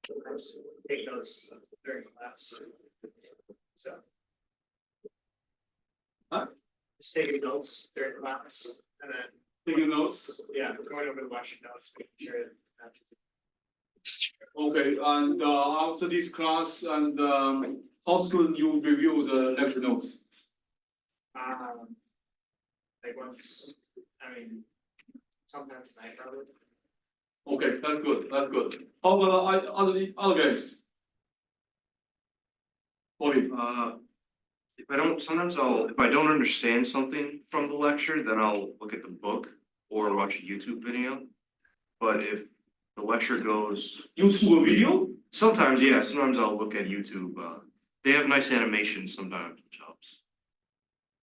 Take those during class. So. Huh? Just taking notes during class and then, Taking notes. yeah, going over the lecture notes, making sure that. Okay, and after this class, and how soon you review the lecture notes? Like once, I mean, sometime tonight probably. Okay, that's good. That's good. How about other guys? Bobby. If I don't understand something from the lecture, then I'll look at the book or watch a YouTube video. But if the lecture goes. YouTube video? Sometimes, yeah, sometimes I'll look at YouTube, they have nice animations sometimes, which helps.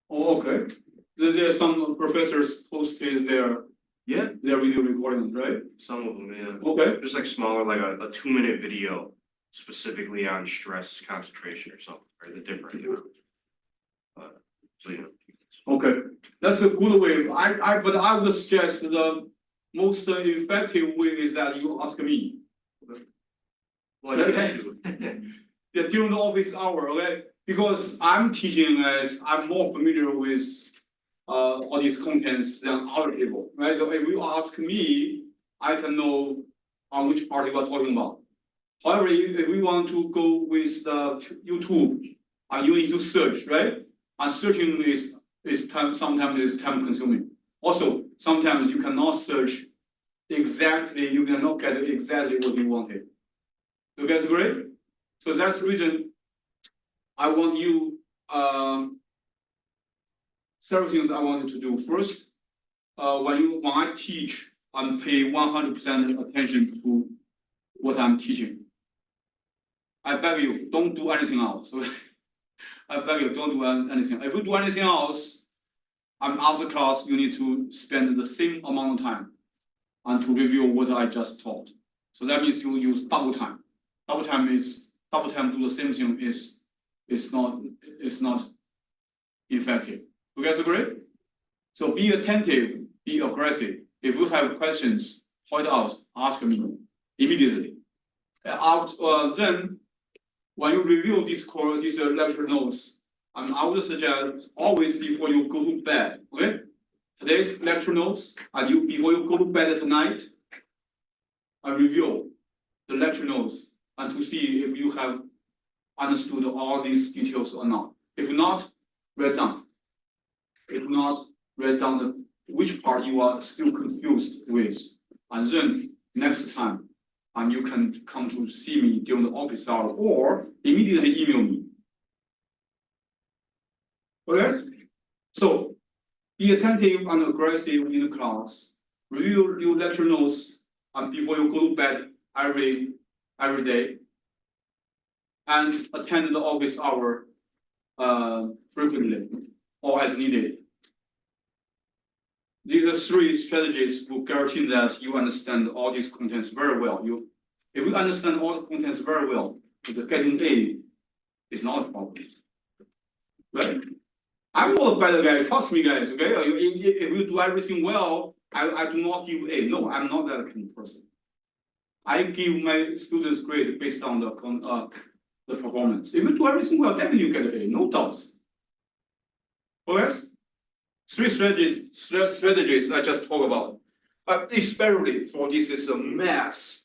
Oh, okay. There's some professors posted their video recording, right? Some of them, yeah. Okay. Just like smaller, like a 2-minute video specifically on stress concentration or something, or the different, so, Okay, that's a good way. But I would suggest the most effective way is that you ask me. Well, Yeah, during the office hour, okay? Because I'm teaching as I'm more familiar with all these contents than other people, right? So if you ask me, I can know on which part you are talking about. However, if we want to go with YouTube, you need to search, right? And searching sometimes is time consuming. Also, sometimes you cannot search exactly, you cannot get exactly what you wanted. You guys agree? So that's the reason I want you, several things I want you to do. First, when I teach, I'm pay 100% attention to what I'm teaching. I beg you, don't do anything else. I beg you, don't do anything. If you do anything else, after class, you need to spend the same amount of time and to review what I just taught. So that means you use double time. Double time do the same thing is not effective. You guys agree? So be attentive, be aggressive. If you have questions, point out, ask me immediately. After then, when you review these lecture notes, I would suggest always before you go to bed, okay? Today's lecture notes, and before you go to bed tonight, review the lecture notes and to see if you have understood all these details or not. If not, write down. If not, write down which part you are still confused with, and then next time, you can come to see me during the office hour or immediately email me. Okay? So be attentive and aggressive in the class. Review your lecture notes before you go to bed every day. And attend the office hour frequently or as needed. These are 3 strategies to guarantee that you understand all these contents very well. If you understand all the contents very well, getting A is not a problem. Right? I'm not a bad guy, trust me guys, okay? If you do everything well, I do not give A. No, I'm not that kind of person. I give my students grade based on the performance. If you do everything well, definitely you get an A, no doubts. Okay? 3 strategies I just talked about. But especially for this is a math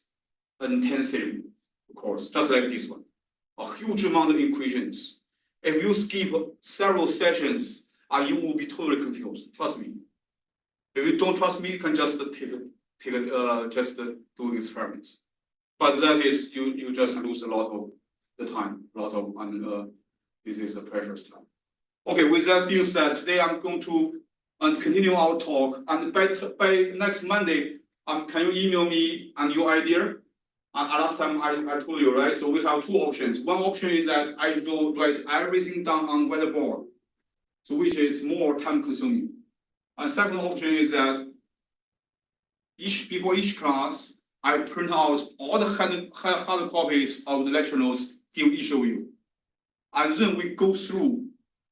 intensive course, just like this one. A huge amount of equations. If you skip several sessions, you will be totally confused. Trust me. If you don't trust me, you can just just do experiments. But that is you just lose a lot of the time, and this is a precious time. Okay, with that being said, today I'm going to continue our talk, and by next Monday, can you email me and your idea? Last time I told you, right? So we have 2 options. One option is that I will write everything down on whiteboard, so which is more time consuming. And second option is that before each class, I print out all the hard copies of the lecture notes, give each of you. And then we go through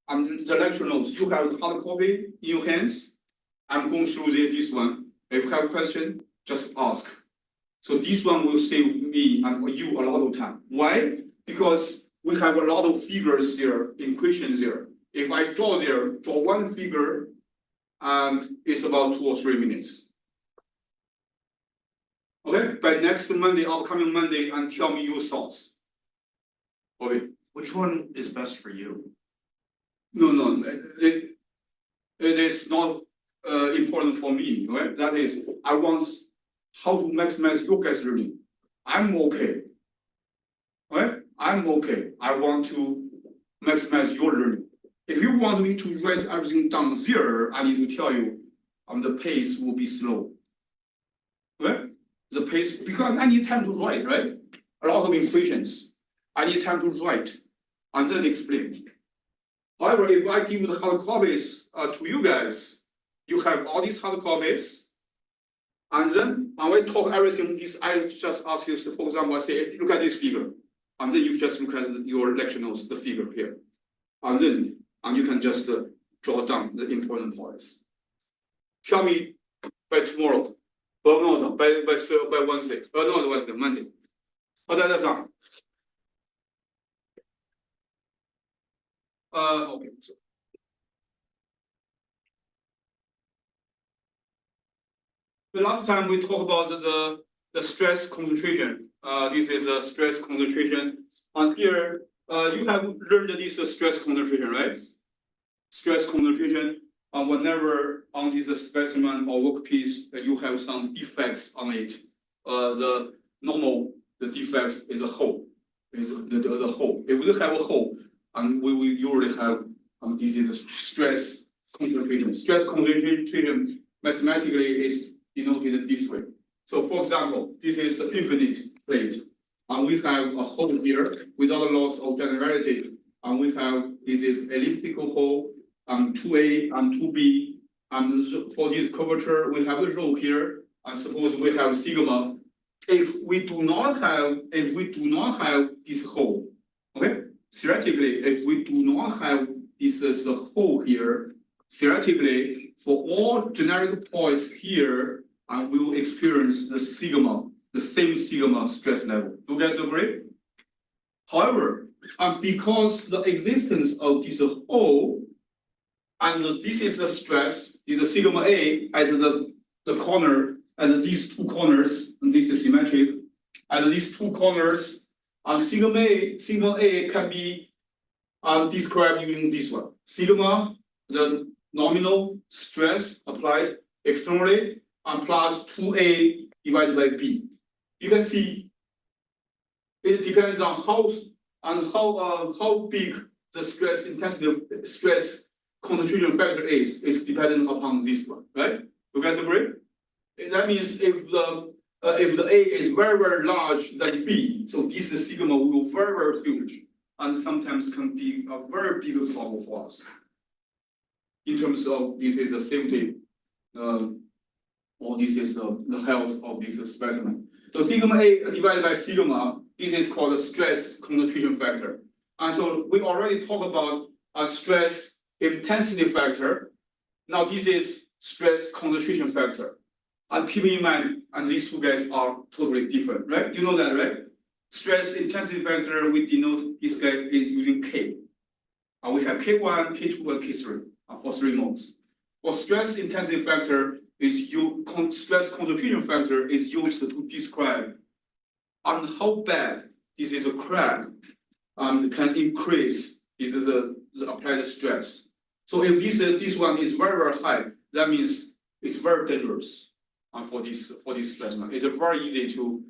the lecture notes. You have the hard copy in your hands. I'm going through this one. If you have a question, just ask. So this one will save me and you a lot of time. Why? Because we have a lot of figures there, equations there. If I draw one figure, it's about 2 or 3 minutes. Okay, by next Monday, upcoming Monday, and tell me your thoughts. Okay, Which one is best for you? no, it is not important for me, right? That is, I want how to maximize your guys' learning. I'm okay. Right? I'm okay. I want to maximize your learning. If you want me to write everything down there, I need to tell you, the pace will be slow. Right? The pace, because I need time to write, right? A lot of equations. I need time to write and then explain. However, if I give the hard copies to you guys, you have all these hard copies, and then when we talk everything, this I just ask you, for example, I say, look at this figure, and then you just look at your lecture notes, the figure here, and then you can just draw down the important points. Tell me by tomorrow, no, by Wednesday, not Wednesday, Monday. 好，大家上。Okay. The last time we talked about the stress concentration. This is a stress concentration. And here, you have learned this stress concentration, right? Stress concentration. Whenever on this specimen or workpiece, you have some defects on it. The defects is a hole. Is the hole. If we have a hole, and we will usually have this is a stress concentration. Stress concentration mathematically is denoted this way. So for example, this is an infinite plate, and we have a hole here without loss of generality, and we have this is elliptical hole, 2A and 2B, and for this curvature we have a rho here, and suppose we have sigma. If we do not have this hole, okay, theoretically, if we do not have this as a hole here, theoretically, for all generic points here, we will experience the same sigma stress level. Do you guys agree? However, because the existence of this hole, and this is the stress, is a sigma A at the corner, and these two corners, and this is symmetric, and these two corners, sigma A can be described using this one. Sigma, the nominal stress applied externally, and plus 2A divided by B. You can see it depends on how big the stress intensity, stress concentration factor is dependent upon this one, right? You guys agree? That means if the A is very, very large than B, so this sigma will be very, very huge, and sometimes can be a very big problem for us. In terms of this is the safety, or this is the health of this specimen. So sigma A divided by sigma, this is called a stress concentration factor. And so we already talked about a stress intensity factor. Now this is stress concentration factor. And keep in mind, and these two guys are totally different, right? You know that, right? Stress intensity factor, we denote this guy is using K. And we have K1, K2, and K3 for 3 modes. For stress intensity factor, stress concentration factor is used to describe on how bad this is a crack can increase this is the applied stress. So if this one is very, very high, that means it's very dangerous for this specimen. It's very easy to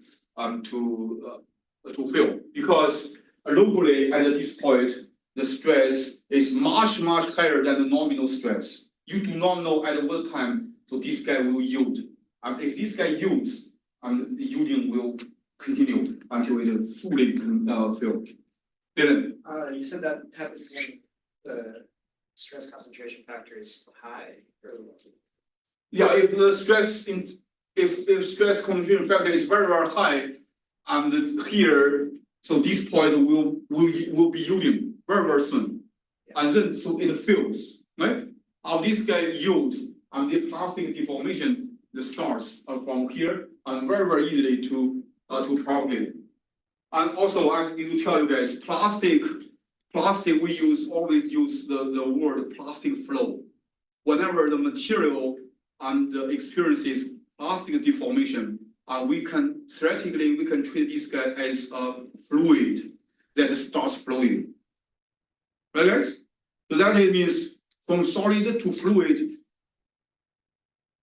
feel because locally at this point the stress is much higher than the nominal stress. You do not know at what time so this guy will yield. If this guy yields, the yielding will continue until it fully filled. Dylan? You said that happens when the stress concentration factor is high or low? Yeah, if the stress if stress concentration factor is very, very high, and here, so this point will be yielding very, very soon. Yeah. And then so it fills, right? This guy yield and the plastic deformation starts from here and very, very easily to to propagate. And also, I need to tell you guys, plastic, we always use the word plastic flow. Whenever the material and experiences plastic deformation, we can theoretically treat this guy as a fluid that starts flowing. Right, guys? So that means from solid to fluid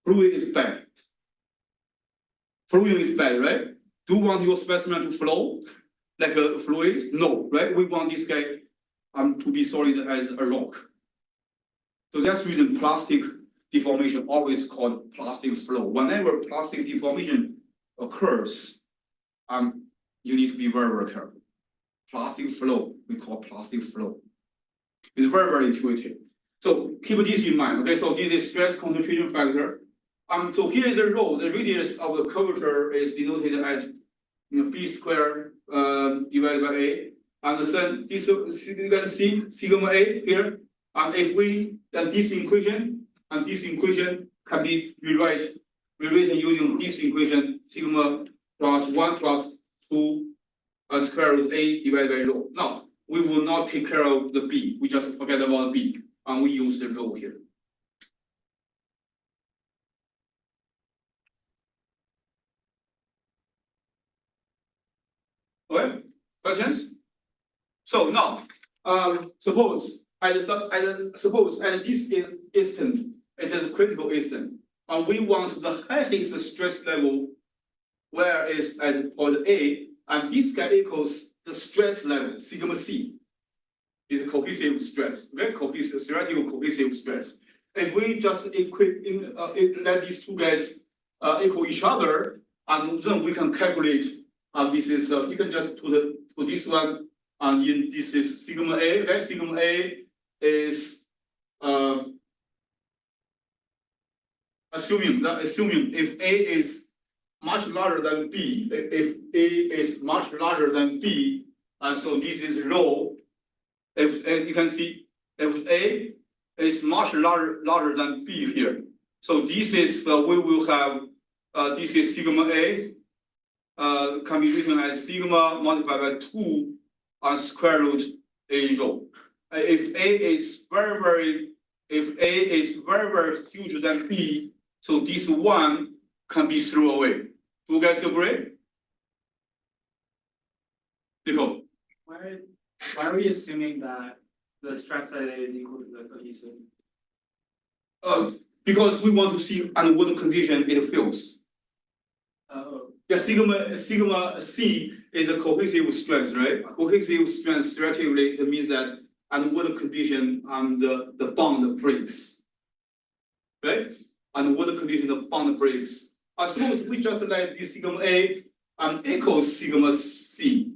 is bad. Flowing is bad, right? Do you want your specimen to flow like a fluid? No, right? We want this guy to be solid as a rock. So that's the reason plastic deformation always called plastic flow. Whenever plastic deformation occurs, you need to be very, very careful. Plastic flow, we call plastic flow. It's very, very intuitive. So keep this in mind. Okay, so this is stress concentration factor. So here is the rho. The radius of the curvature is denoted as b squared divided by a. And then this you can see sigma a here. And if we this equation can be rewritten using this equation sigma plus 1 plus 2 square root a divided by rho. Now we will not take care of the b. We just forget about b and we use the rho here. Okay, questions? So now, suppose at this instant, it is a critical instant, and we want the highest stress level, where is at point A, and this guy equals the stress level, sigma c, is a cohesive stress, okay? Theoretical cohesive stress. If we just let these two guys equal each other, and then we can calculate. This is you can just put this one in this is sigma a. Okay, sigma a is assuming if A is much larger than B, if A is much larger than B, and so this is rho. If you can see if A is much larger than B here, so this is we will have this is sigma A. Can be written as sigma multiplied by 2 and square root a rho. If A is very huge than B, so this one can be thrown away. Do you guys agree? Nico. Why are we assuming that the stress at A is equal to the cohesive? Because we want to see under what condition it fails. Oh. Yeah, sigma c is a cohesive strength, right? A cohesive strength theoretically it means that under what condition the bond breaks, right? Under what condition the bond breaks. As long as we just let this sigma a equals sigma c,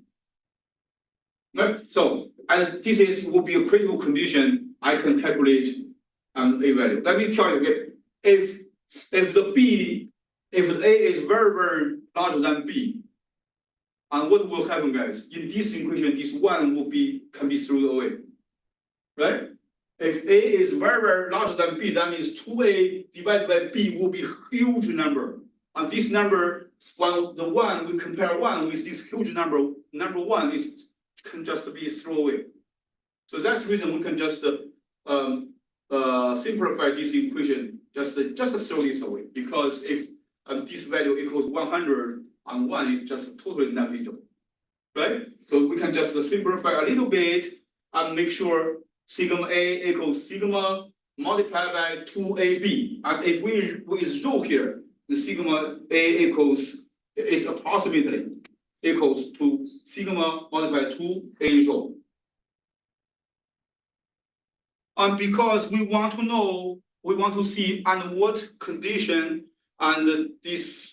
right? So and this will be a critical condition. I can calculate a value. Let me tell you again. If the A is very larger than B, and what will happen, guys? In this equation, this one can be thrown away, right? If A is very larger than B, that means 2A divided by B will be a huge number, and this number, the one we compare one with this huge number one can just be thrown away. So that's the reason we can just simplify this equation, just throw this away, because if this value equals 100 and 1 is just totally negligible, right? So we can just simplify a little bit and make sure sigma A equals sigma multiplied by 2AB. And if we rho here, the sigma A is approximately equals to sigma multiplied by 2A rho. And because we want to see under what condition and this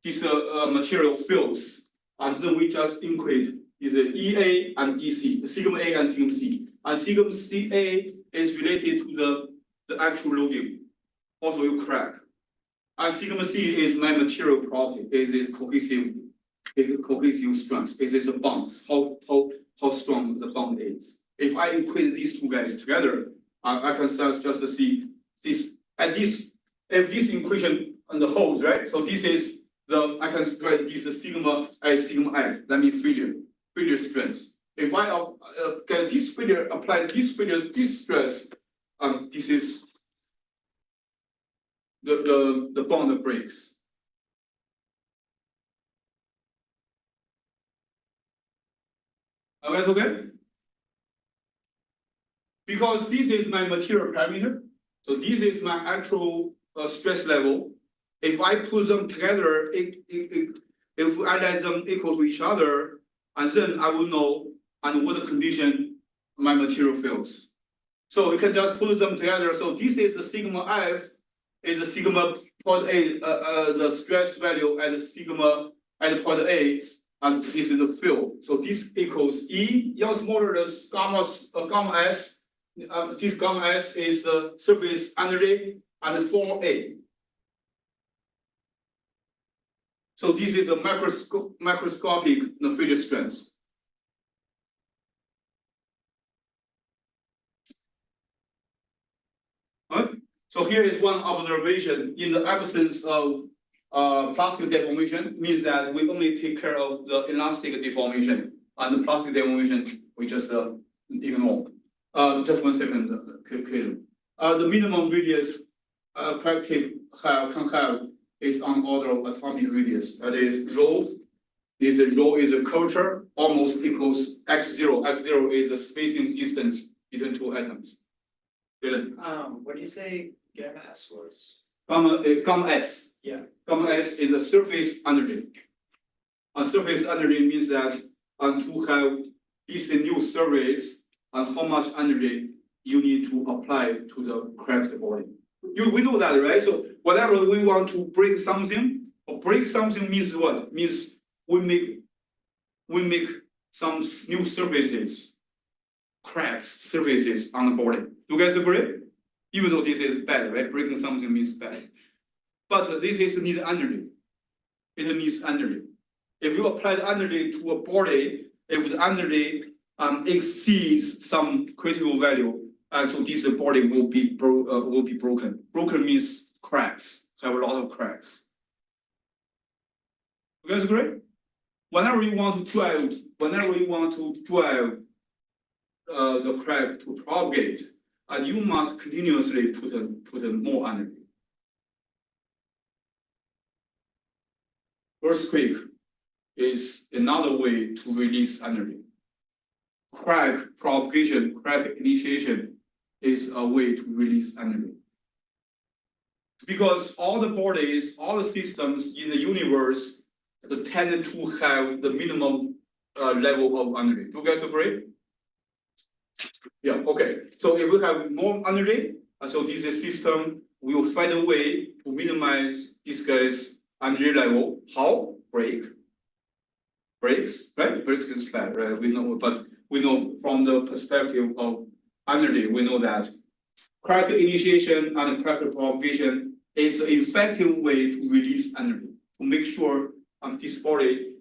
material fails, and then we just include is EA and EC, sigma A and sigma C. And sigma CA is related to the actual loading. Also you crack. And sigma C is my material property. It is cohesive strength. It is a bond. How strong the bond is. If I equate these two guys together, I can just see this at this. If this equation on the holds, right? So this is I can write this sigma as sigma f, that means failure strength. If I get this failure, apply this failure, this stress, this is the bond breaks. That's okay? Because this is my material parameter, so this is my actual stress level. If I put them together, if I let them equal to each other, and then I will know under what condition my material fails. So you can just put them together. So this is the sigma f, is the sigma point A, the stress value at the sigma at point A, and this is the field. So this equals E, Young's modulus gamma S. This gamma S is the surface energy and form A. So this is a microscopic failure strength. So here is one observation. In the absence of plastic deformation, means that we only take care of the elastic deformation, and the plastic deformation we just ignore. Just 1 second, the minimum radius crack tip can have is on order of atomic radius. That is rho. Rho is a curvature almost equals x0. X0 is the spacing distance between two atoms. Good. What do you say gamma S was? Gamma S. Yeah. Gamma S is the surface energy. And surface energy means that to have this new surface and how much energy you need to apply to the cracked body. We know that, right? So whenever we want to break something, or break something means what? Means we make some new surfaces, cracks, surfaces on the body. You guys agree? Even though this is bad, right? Breaking something means bad. But this is need energy. It needs energy. If you apply the energy to a body, if the energy exceeds some critical value, and so this body will be broken. Broken means cracks. Have a lot of cracks. You guys agree? Whenever you want to drive the crack to propagate, and you must continuously put in more energy. Earthquake is another way to release energy. Crack propagation, crack initiation is a way to release energy. Because all the bodies, all the systems in the universe tend to have the minimum level of energy. Do you guys agree? Yeah, okay. So if we have more energy, so this system will find a way to minimize this guy's energy level. How? Breaks, right? Breaks is bad, right? We know, but we know from the perspective of energy, we know that crack initiation and crack propagation is an effective way to release energy, to make sure this body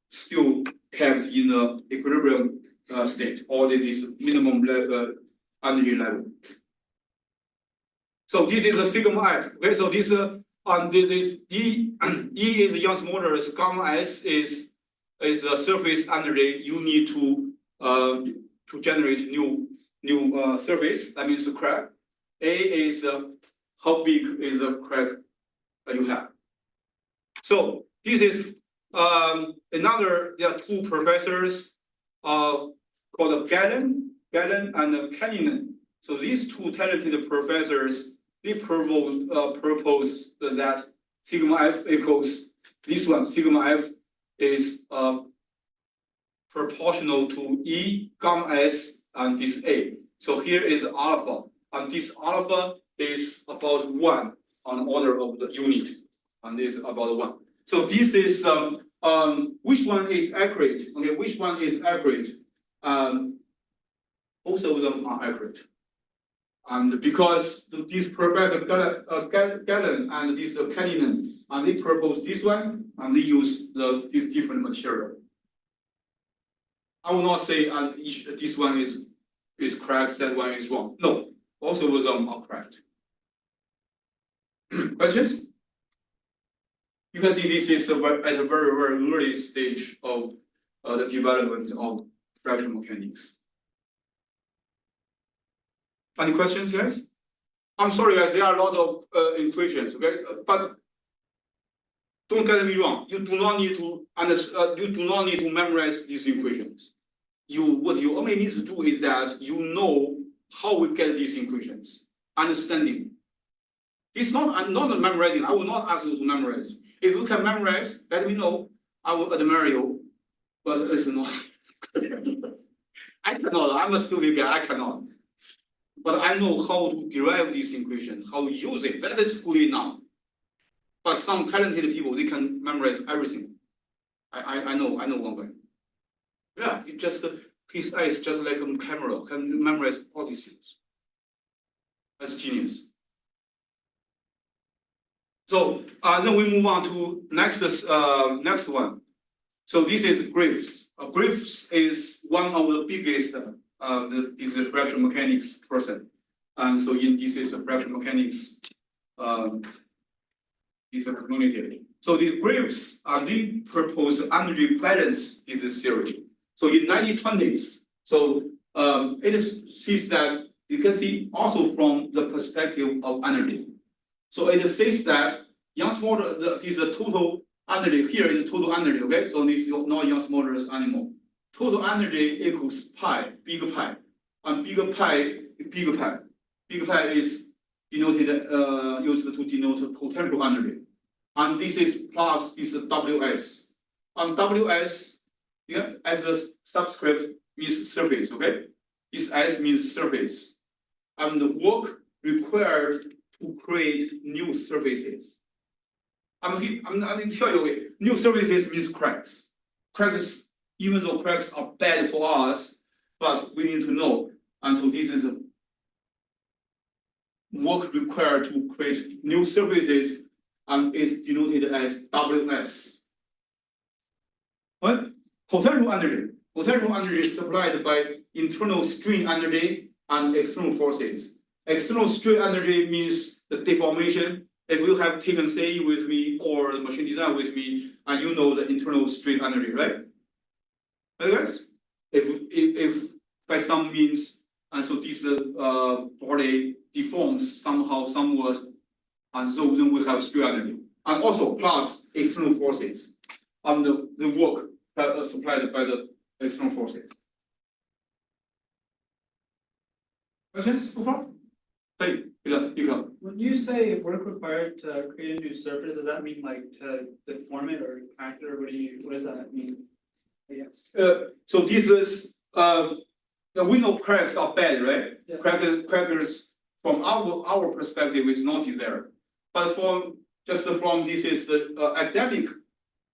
still kept in the equilibrium state, or this minimum energy level. So this is the sigma f. Okay, so this is E. E is Young's modulus. Gamma S is a surface energy you need to generate new surface. That means a crack. A is how big is the crack that you have. So this is another. There are two professors called Galen and Kellinen. So these two talented professors, they propose that sigma f equals this one. Sigma f is proportional to E gamma S and this A. So here is alpha, and this alpha is about 1 on order of the unit, and this is about 1. So this is which one is accurate? Okay, which one is accurate? Both of them are accurate. And because this Professor Galen and this Kellinen, and they propose this one, and they use this different material. I will not say this one is correct, that one is wrong. No, both of them are correct. Questions? You can see this is at a very, very early stage of the development of fractional mechanics. Any questions, guys? I'm sorry, guys, there are a lot of equations, okay? But don't get me wrong, you do not need to you do not need to memorize these equations. What you only need to do is that you know how we get these equations, understanding. It's not, I'm not memorizing, I will not ask you to memorize. If you can memorize, let me know, I will admire you, but it's not. I cannot, I'm a stupid guy, I cannot. But I know how to derive these equations, how to use it, that is good enough. But some talented people, they can memorize everything. I know one guy. Yeah, it just, his eyes just like a camera, can memorize all these things. That's genius. So then we move on to next one. So this is Griffiths. Griffiths is one of the biggest this is fractional mechanics person. And so this is a fractional mechanics is a community. So the Griffiths they propose energy balance is a theory. So in 1920s, so it sees that you can see also from the perspective of energy. So it says that Young's model, this is total energy, here is total energy, okay? So this is not Young's modulus anymore. Total energy equals pi, big pi, and big pi. Big pi is denoted, used to denote potential energy. And this is plus this is Ws. And Ws, yeah, as a subscript means surface, okay? This S means surface. And the work required to create new surfaces. I'm going to tell you, new surfaces means cracks. Cracks, even though cracks are bad for us, but we need to know. And so this is a work required to create new surfaces and is denoted as Ws. What? Potential energy. Potential energy is supplied by internal strain energy and external forces. External strain energy means the deformation. If you have taken CE with me or the machine design with me, and you know the internal strain energy, right? Right, guys? If by some means, and so this body deforms somehow, somewhat, and so then we have strain energy, and also plus external forces, and the work supplied by the external forces. Questions so far? Hey, you go. When you say work required to create a new surface, does that mean like to deform it or crack it, or what does that mean? So this is we know cracks are bad, right? Yeah. Crackers from our perspective is not desired, but from this is the academic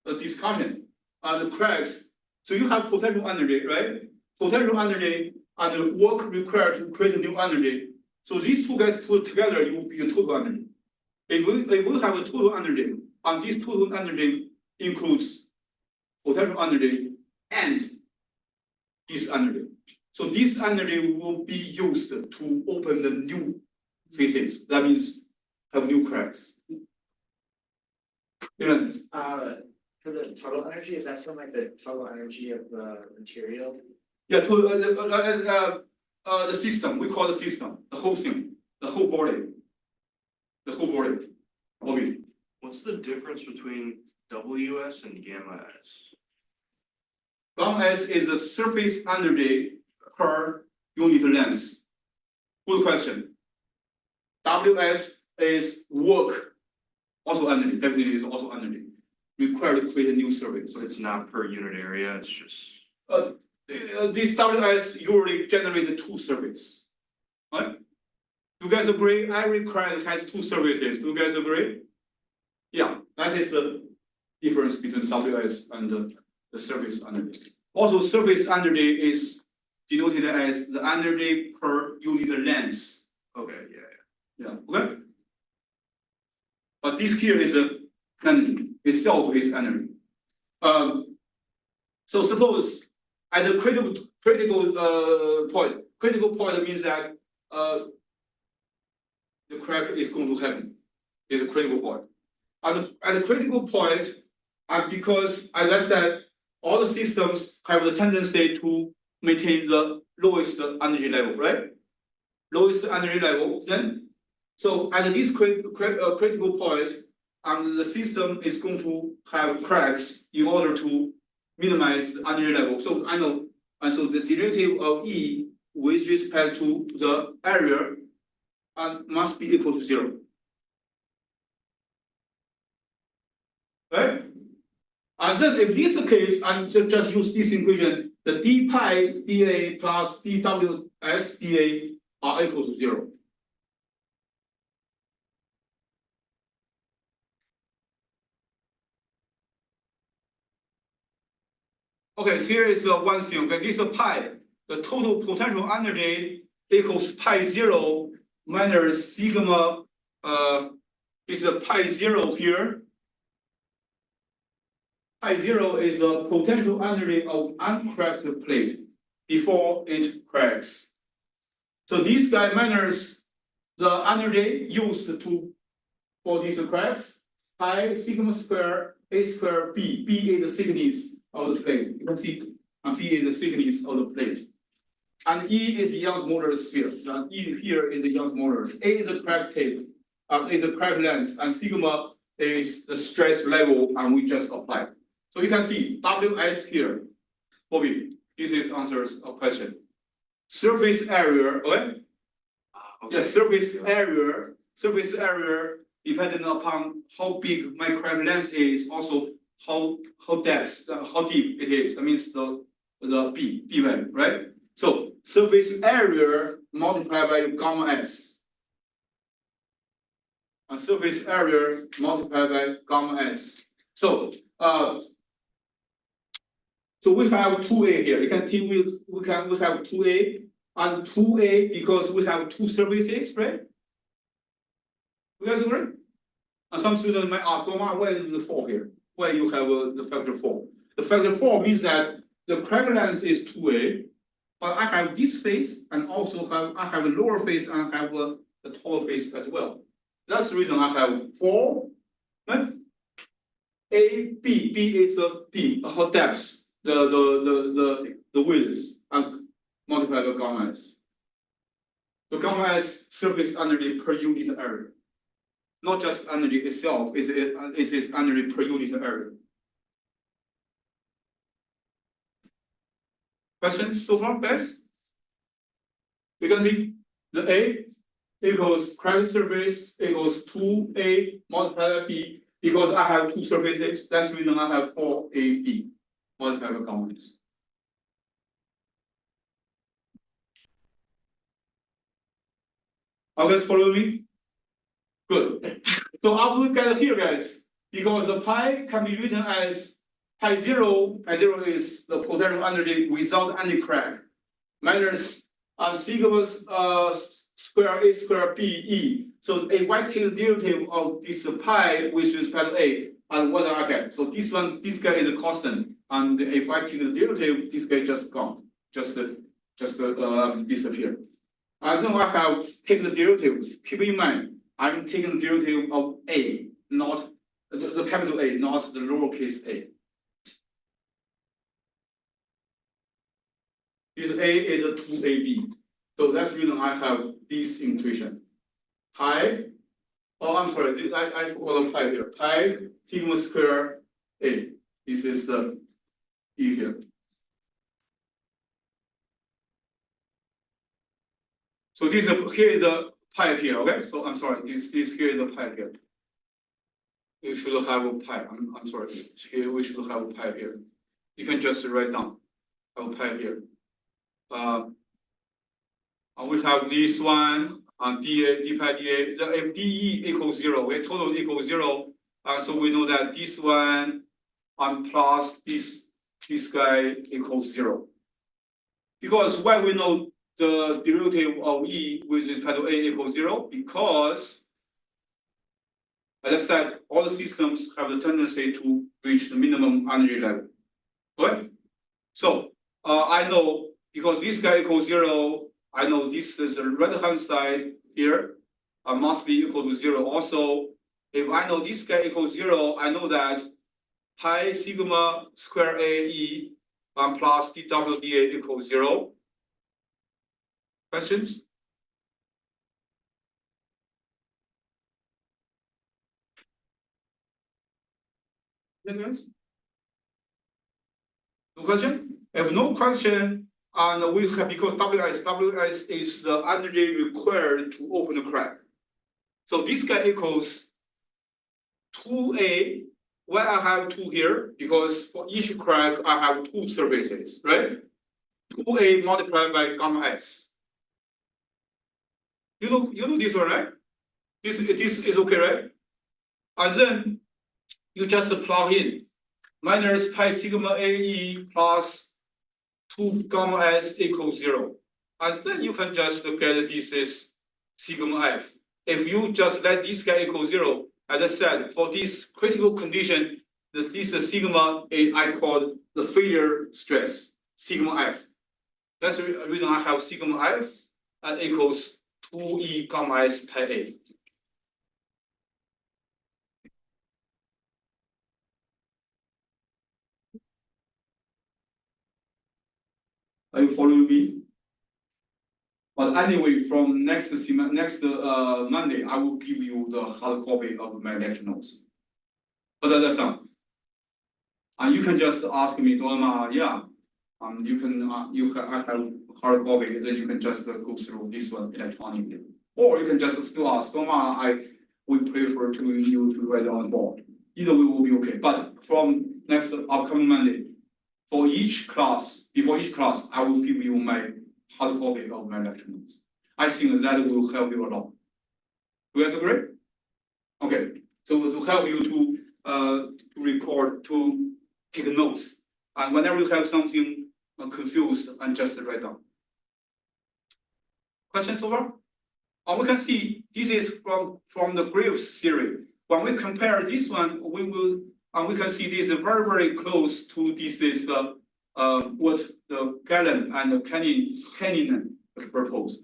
discussion. The cracks. So you have potential energy, right? Potential energy and the work required to create a new energy. So these two guys put together, it will be a total energy. If we have a total energy, and this total energy includes potential energy and this energy. So this energy will be used to open the new phases. That means have new cracks. Yeah. For the total energy, is that something like the total energy of the material? Yeah, the system, we call the system, the whole thing, the whole body. The whole body. What's the difference between WS and gamma S? Gamma S is the surface energy per unit length. Good question. WS is work, also energy, definitely is also energy, required to create a new surface. So it's not per unit area, it's just. This WS usually generate two surfaces. Right? You guys agree? Every crack has two surfaces. Do you guys agree? Yeah, that is the difference between WS and the surface energy. Also, surface energy is denoted as the energy per unit length. Okay, yeah. Okay. But this here is a energy itself is energy. So suppose at the critical point means that the crack is going to happen. Is a critical point. at the critical point, because as I said, all the systems have the tendency to maintain the lowest energy level, right? Lowest energy level, then, so at this critical point, the system is going to have cracks in order to minimize the energy level. So I know, and so the derivative of E with respect to the area must be equal to 0. Right? And then if this is the case, and just use this equation, the d pi dA plus dWs dA are equal to 0. Okay, so here is one thing, because this is pi, the total potential energy equals pi 0 minus sigma, is a pi 0 here. Pi 0 is the potential energy of uncracked plate before it cracks. So this guy minus the energy used for these cracks, pi sigma square A square B. B is the thickness of the plate. You can see B is the thickness of the plate. And E is Young's modulus sphere. And E here is the Young's modulus. A is the crack tip, is the crack length, and sigma is the stress level, and we just apply. So you can see WS here. Bobby, this is answers a question. Surface area, okay? Okay. Yeah, surface area depending upon how big my crack length is, also how depth, how deep it is. That means the B value, right? So surface area multiplied by gamma S. And surface area multiplied by gamma S. So so we have 2A here. You can see we have 2A and 2A because we have two surfaces, right? You guys agree? And some students might ask, why is the 4 here? Why you have the factor 4? The factor 4 means that the crack length is 2A, but I have this face and also I have a lower face and I have the taller face as well. That's the reason I have 4, right? A, B, B is the B, how depth, the width, and multiplied by gamma S. So gamma S surface energy per unit area. Not just energy itself, it is energy per unit area. Questions so far, guys? You can see the A equals crack surface equals 2A multiplied by B. Because I have two surfaces, that's the reason I have 4AB multiplied by gamma S. Are you guys following me? Good. So after we get here, guys, because the pi can be written as pi 0, pi 0 is the potential energy without any crack, minus sigma square A square B E. So if I take the derivative of this pi with respect to A, and what do I get? So this guy is a constant, and if I take the derivative, this guy just gone, just disappear. And then I have taken the derivative. Keep in mind, I'm taking the derivative of A, not the capital A, not the lowercase a. This A is a 2AB. So that's the reason I have this equation. Pi, oh, I'm sorry, I will apply here. Pi sigma square A. This is the E here. So this here is the pi here, okay? So I'm sorry, this here is the pi here. We should have a pi. I'm sorry. Here we should have a pi here. You can just write down a pi here. We have this one d pi dA. If dE equals 0, okay, total equals 0. So we know that this one plus this guy equals 0. Because why we know the derivative of E with respect to A equals 0? Because, as I said, all the systems have the tendency to reach the minimum energy level. Right? So I know because this guy equals 0, I know this is the right hand side here must be equal to 0 also. If I know this guy equals 0, I know that pi sigma square A E plus dWdA equals 0. Questions? Yes. No question? If no question, and we have because WS is the energy required to open the crack. So this guy equals 2A. Why I have 2 here? Because for each crack I have 2 surfaces, right? 2A multiplied by gamma S. You know this one, right? This is okay, right? And then you just plug in minus pi sigma AE plus 2 gamma S equals 0. And then you can just get this is sigma F. If you just let this guy equal 0, as I said, for this critical condition, this sigma I call the failure stress, sigma F. That's the reason I have sigma F equals 2E gamma S pi A. Are you following me? But anyway, from next Monday, I will give you the hard copy of my lecture notes. How does that sound? And you can just ask me, Doma, yeah, you can I have hard copy, then you can just go through this one electronically, or you can just still ask, Doma, we prefer to you to write on the board. Either way will be okay. But from next upcoming Monday, for each class, before each class, I will give you my hard copy of my lecture notes. I think that will help you a lot. Do you guys agree? Okay. So to help you to record, to take notes, and whenever you have something confused, and just write down. Questions so far? We can see this is from the Graves theory. When we compare this one, we can see this is very close to this is what the Galen and Cannon proposed.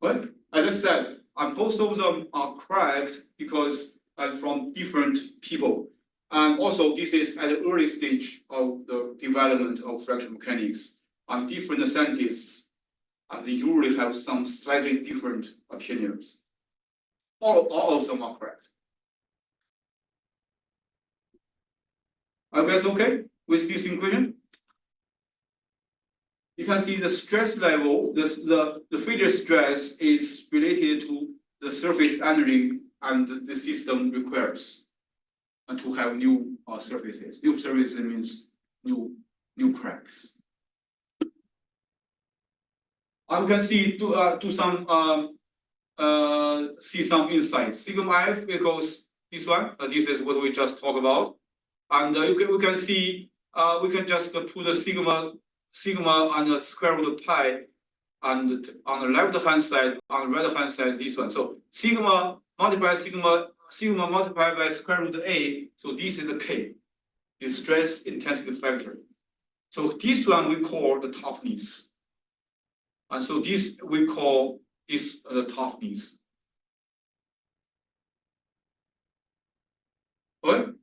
But as I said, both of them are correct because from different people. And also this is at the early stage of the development of fractional mechanics. And different scientists, they usually have some slightly different opinions. All of them are correct. Are you guys okay with this equation? You can see the stress level, the failure stress is related to the surface energy and the system requires and to have new surfaces. New surfaces means new cracks. We can see see some insights. Sigma F equals this one. This is what we just talked about, and we can see we can just put the sigma and the square root of pi, and on the left hand side, on the right hand side, this one. So sigma multiplied sigma multiplied by square root of A. So this is the K, the stress intensity factor. So this one we call the toughness. And so this we call this the toughness. What?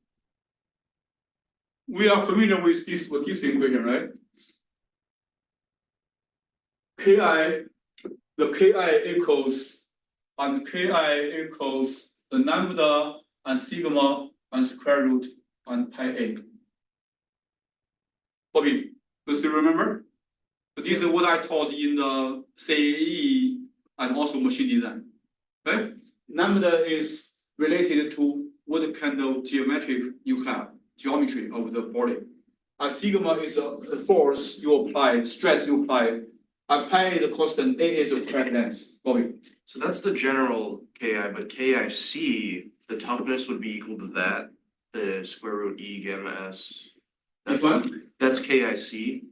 We are familiar with this equation, right? Ki, the Ki equals the lambda and sigma and square root and pi A. Bobby, you still remember? So this is what I taught in the CAE and also machine design. Right? Lambda is related to what kind of geometry of the body. And sigma is the force you apply, stress you apply. And pi is a constant, A is a crack length. Bobby. So that's the general Ki, but KIC, the toughness would be equal to that, the square root E gamma S. This one? That's KIC.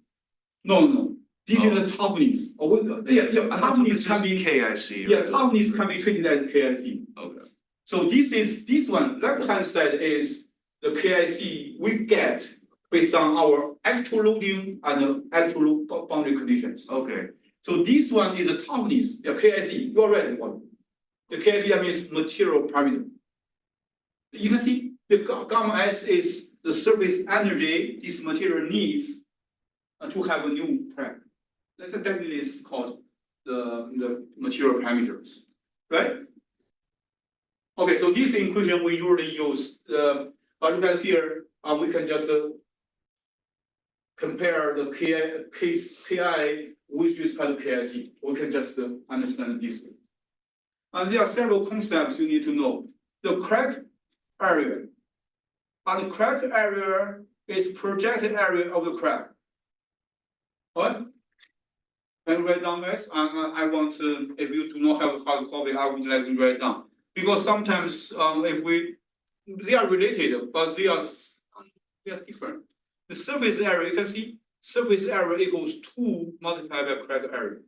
No. This is the toughness. Toughness can be KIC. Yeah, toughness can be treated as KIC. Okay. So this one, left hand side is the KIC we get based on our actual loading and actual boundary conditions. Okay. So this one is a toughness, the KIC. You are right. The KIC that means material parameter. You can see the gamma S is the surface energy this material needs to have a new crack. That's definitely is called the material parameters, right? Okay, so this equation we usually use, but look at here, we can just compare the Ki with respect to KIC. We can just understand this way. And there are several concepts you need to know. The crack area. And the crack area is projected area of the crack. What? Can you write down this? I want to, if you do not have a hard copy, I would like to write down. Because sometimes they are related, but they are different. The surface area, you can see surface area equals 2 multiplied by crack area.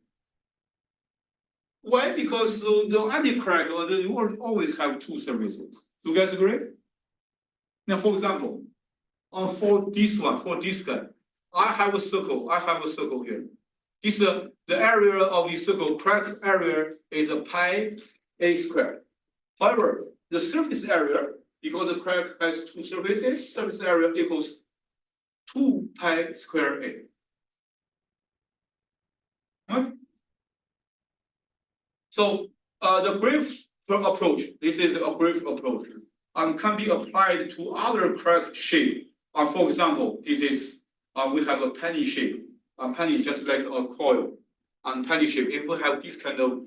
Why? Because the anti-crack, you will always have 2 surfaces. You guys agree? Now, for example, for this one, for this guy, I have a circle here. This the area of the circle, crack area is a pi a squared. However, the surface area, because the crack has 2 surfaces, surface area equals 2 pi square a. Right? So the Graves approach, this is a Graves approach, can be applied to other crack shape. For example, this is we have a penny shape. Penny just like a coil. And penny shape. If we have this kind of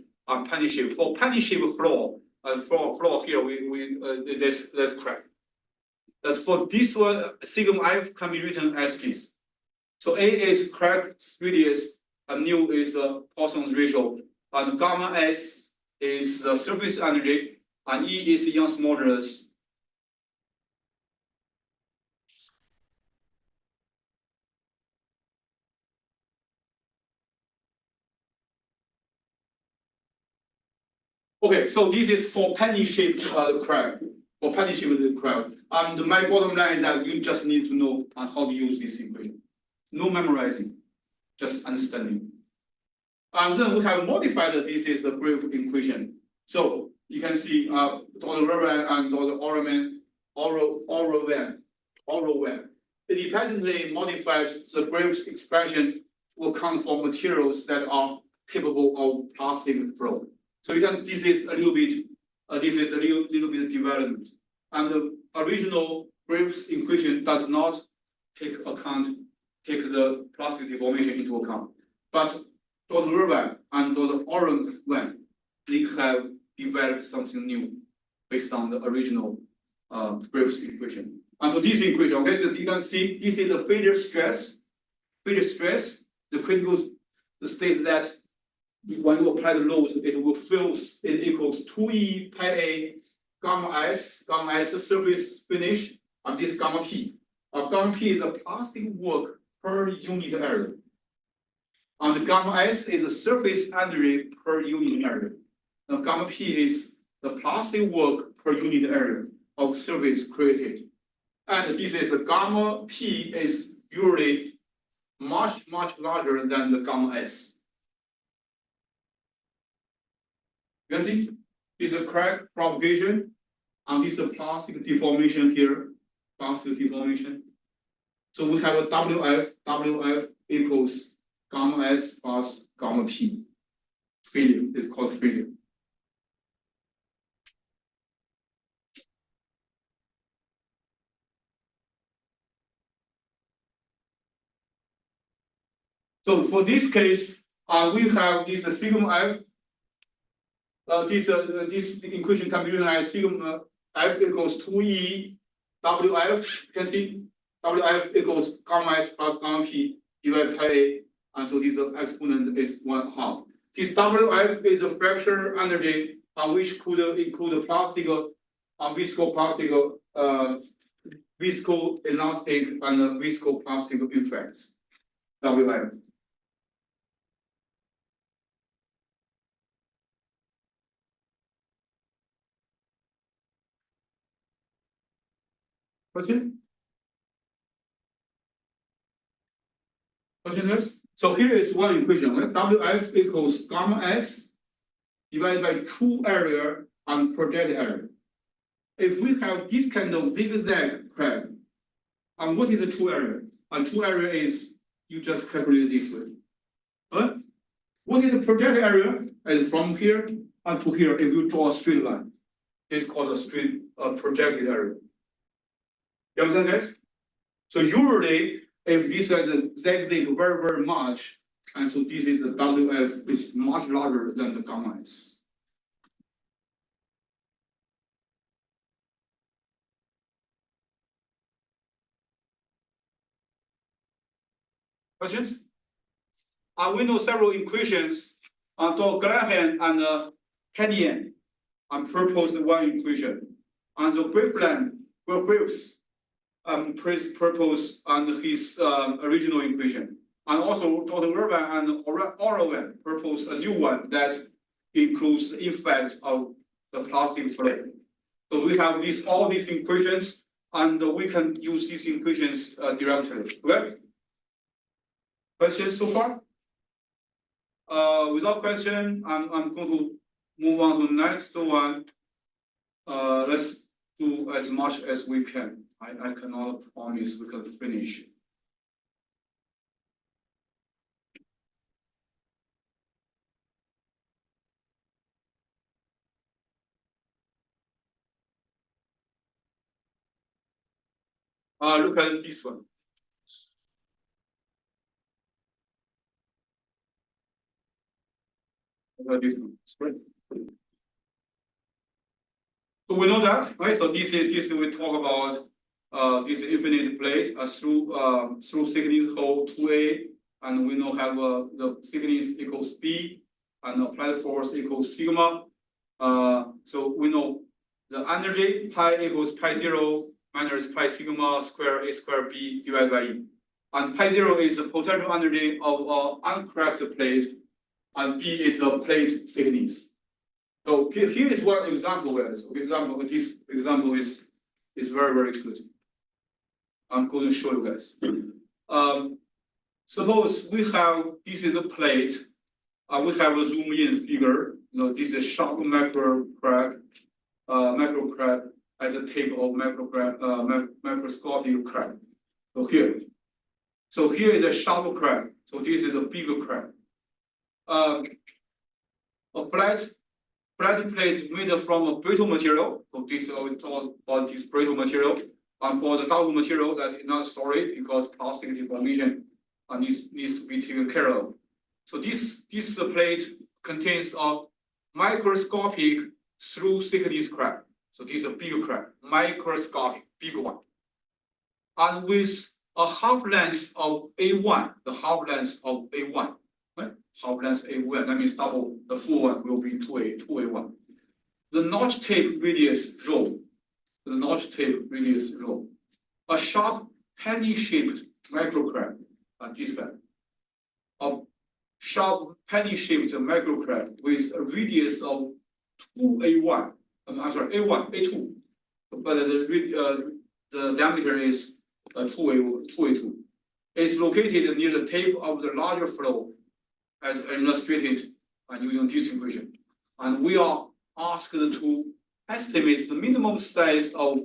penny shape, for penny shape floor, floor here, there's crack. That's for this one, sigma F can be written as this. So A is crack radius, and nu is the Poisson's ratio, and gamma S is the surface energy, and E is Young's modulus. Okay, so this is for penny-shaped crack, for penny-shaped crack. And my bottom line is that you just need to know how to use this equation. No memorizing, just understanding. And then we have modified this is the Graves equation. So you can see Dr. Rubin and Dr. Orlovan independently modified the Graves expression will come from materials that are capable of plastic flow. So you can, this is a little bit development. And the original Graves equation does not take the plastic deformation into account. But Dr. Rubin and Dr. Orlovan, they have developed something new based on the original Graves equation. And so this equation, okay, so you can see this is the failure stress. Failure stress, the critical state that when you apply the load, it will fill, it equals 2E pi A gamma S surface finish, and this gamma P. Gamma P is the plastic work per unit area. And gamma S is the surface energy per unit area. And gamma P is the plastic work per unit area of surface created. And this is the gamma P is usually much larger than the gamma S. You can see this is a crack propagation, and this is a plastic deformation here, plastic deformation. So we have a WF equals gamma S plus gamma P. Failure is called failure. So for this case, we have this sigma F. This equation can be written as sigma F equals 2E WF. You can see WF equals gamma S plus gamma P divided by A, and so this exponent is 1/2. This WF is a fracture energy which could include plastic, viscoplastic, viscoelastic, and viscoplastic effects. WF. Question? Question is? So here is one equation, right? WF equals gamma S divided by 2 area and projected area. if we have this kind of zigzag crack, and what is the true area? And true area is you just calculate it this way. But what is the projected area? And from here and to here, if you draw a straight line, it's called a straight projected area. You understand, guys? So usually, if this is zigzag very much, and so this is the WF is much larger than the gamma S. Questions? We know several equations. So Graham and Canyon proposed one equation. And the Graves proposed his original equation. And also Dr. Irvine and Orowan proposed a new one that includes the effect of the plastic flow. So we have all these equations, and we can use these equations directly. Okay? Questions so far? Without question, I'm going to move on to the next one. Let's do as much as we can. I cannot promise we can finish. Look at this one. Look at this one. It's great. So we know that, right? So this we talk about this infinite plate through thickness hole 2A, and we know have the thickness equals B, and applied force equals sigma. So we know the energy pi equals pi 0 minus pi sigma square A square B divided by E. And pi 0 is the potential energy of an uncracked plate, and B is the plate thickness. So here is one example. This example is very good. I'm going to show you guys. Suppose we have this is a plate. We have a zoom in figure. This is a sharp macro crack as a tip of microscopic crack. So here is a sharp crack. So this is a bigger crack. A flat plate made from a brittle material. So this I will talk about this brittle material. And for the ductile material, that's another story because plastic deformation needs to be taken care of. So this plate contains a microscopic through thickness crack. So this is a bigger crack, microscopic, big one. And with a half length of A1, the half length of A1, right? Half length A1, that means double the full one will be 2A1. The notch tape radius rho, a sharp penny-shaped microcrack, this guy. A sharp penny-shaped microcrack with a radius of 2A1. A2, but the diameter is 2A2. It's located near the tip of the larger flow, as illustrated using this equation. And we are asked to estimate the minimum size of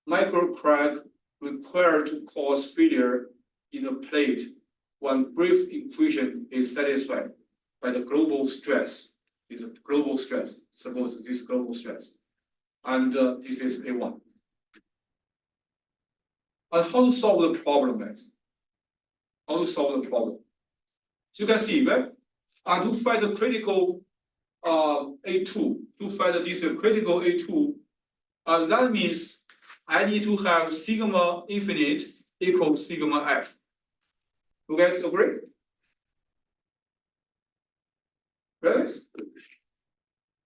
microcrack required to cause failure in a plate when brief equation is satisfied by the global stress. Is a global stress. Suppose this global stress, and this is A1. And how to solve the problem, guys? How to solve the problem? So you can see, right? And to find the critical A2, to find this critical A2, that means I need to have sigma infinite equals sigma F. You guys agree? Right?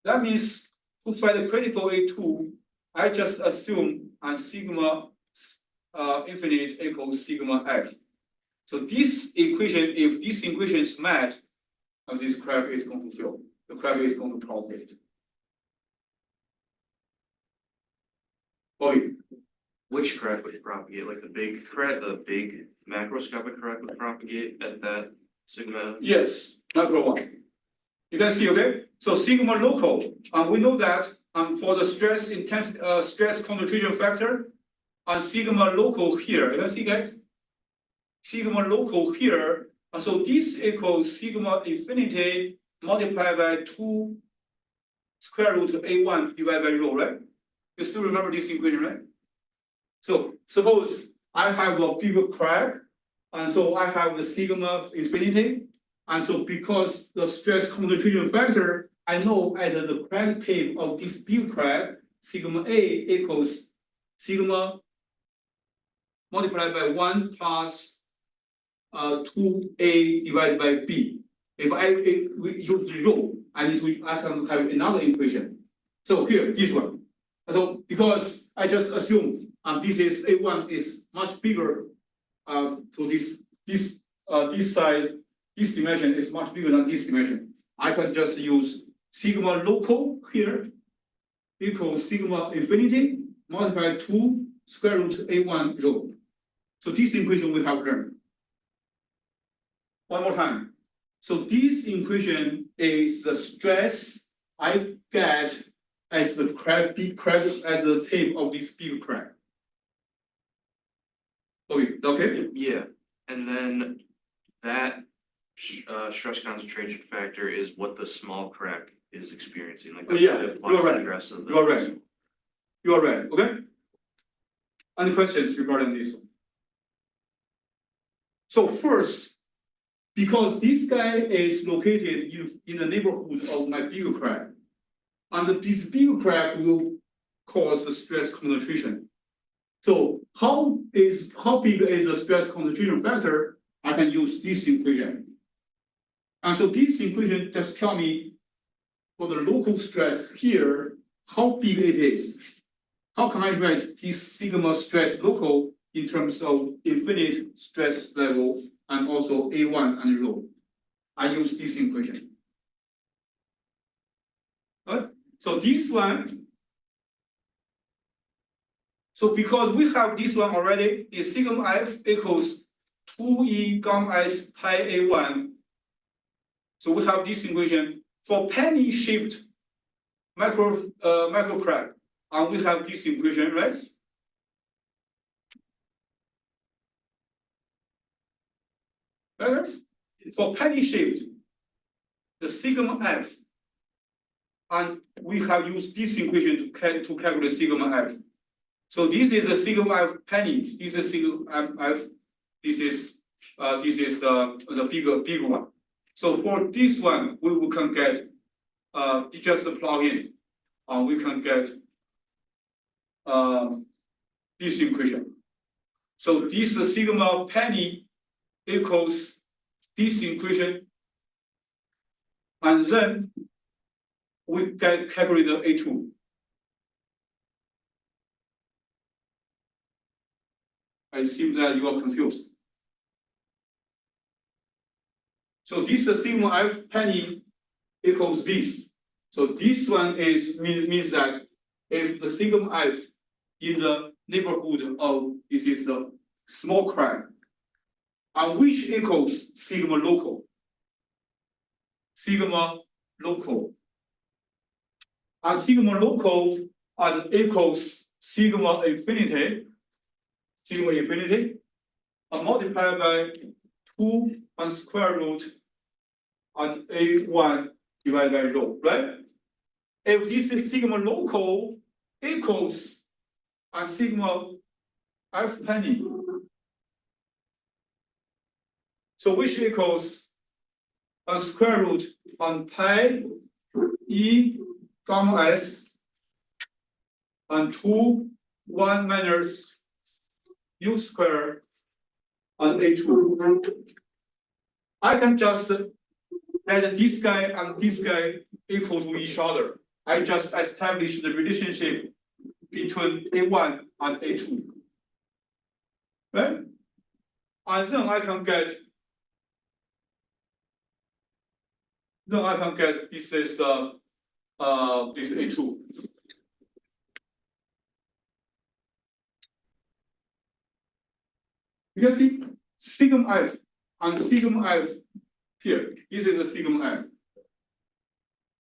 That means to find the critical A2, I just assume and sigma infinite equals sigma F. So this equation, if this equation is met, this crack is going to fail. The crack is going to propagate. Bobby. Which crack would propagate? Like the big crack, the big macroscopic crack would propagate at that sigma? Yes, macro one. You can see, okay? So sigma local, we know that for the stress concentration factor, and sigma local here, you can see guys? Sigma local here, and so this equals sigma infinity multiplied by 2 square root of A1 divided by rho, right? You still remember this equation, right? So suppose I have a bigger crack, and so I have the sigma infinity, and so because the stress concentration factor, I know at the crack tip of this big crack, sigma A equals sigma multiplied by 1 plus 2A divided by B. If we use rho, I can have another equation. So here, this one. So because I just assume this is A1 is much bigger to this side, this dimension is much bigger than this dimension. I can just use sigma local here equals sigma infinity multiplied by 2 square root A1 rho. So this equation we have learned. One more time. So this equation is the stress I get as the big crack as the tip of this big crack. Okay. Yeah, and then that stress concentration factor is what the small crack is experiencing, like that's Yeah, the you're applied right. stress of the. You are right. You are right. Okay. Any questions regarding this one? So first, because this guy is located in the neighborhood of my big crack, and this big crack will cause the stress concentration. So how big is the stress concentration factor? I can use this equation. And so this equation just tell me for the local stress here, how big it is. How can I write this sigma stress local in terms of infinite stress level and also A1 and rho? I use this equation. Right? So this one, so because we have this one already, is sigma F equals 2E gamma S pi A1. So we have this equation for penny-shaped micro crack, and we have this equation, right? Right? For penny-shaped, the sigma F, and we have used this equation to calculate sigma F. So this is a sigma F penny. This is sigma F. This is the bigger one. So for this one, we can get just plug in. We can get this equation. So this sigma penny equals this equation, and then we can calculate the A2. It seems that you are confused. So this sigma F penny equals this. So this one means that if the sigma F in the neighborhood of this is the small crack, and which equals sigma local. Sigma local. And sigma local equals sigma infinity, multiplied by 2 and square root and A1 divided by rho, right? If this is sigma local equals a sigma F penny, so which equals a square root on pi E gamma S and 1 minus U square and A2. I can just let this guy and this guy equal to each other. I just establish the relationship between A1 and A2. Right? And then I can get this is the this A2. You can see sigma F and sigma F here. This is the sigma F.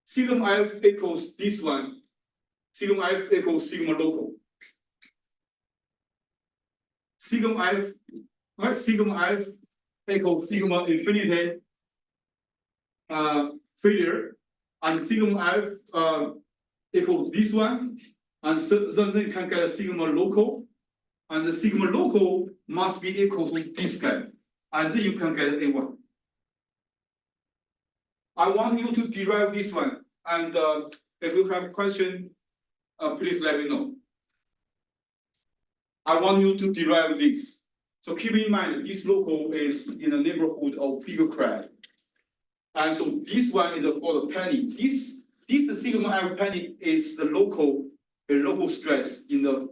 Sigma F equals this one sigma f equals sigma local. Sigma f, right, sigma f equals sigma infinity failure, and sigma f equals this one, and so then you can get a sigma local, and the sigma local must be equal to this guy, and then you can get A1. I want you to derive this one, and if you have a question, please let me know. I want you to derive this. So keep in mind, this local is in the neighborhood of bigger crab. And so this one is for the penny. This sigma f penny is the local stress in the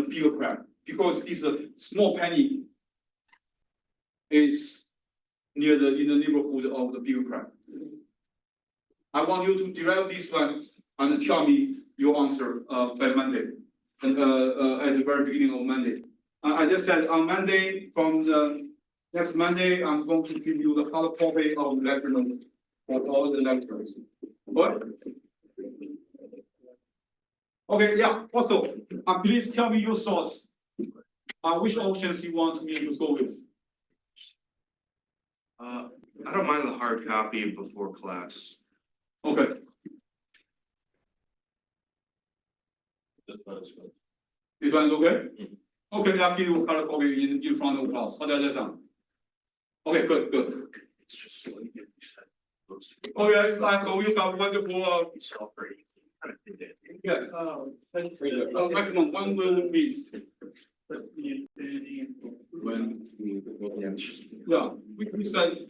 bigger crab, because this small penny is near in the neighborhood of the bigger crab. I want you to derive this one and tell me your answer by Monday, and at the very beginning of Monday. As I said, on Monday, from the next Monday, I'm going to give you the hard copy of the lecture notes for all the lectures. What? Okay, yeah. Also, please tell me your thoughts. Which options you want me to go with? I don't mind the hard copy before class. Okay. This one is okay? Okay, I'll give you a color copy in front of the class. How does that sound? Okay, good. It's just so you get. Oh, yes, so you got wonderful, yeah, maximum one will meet. When, yeah, we said,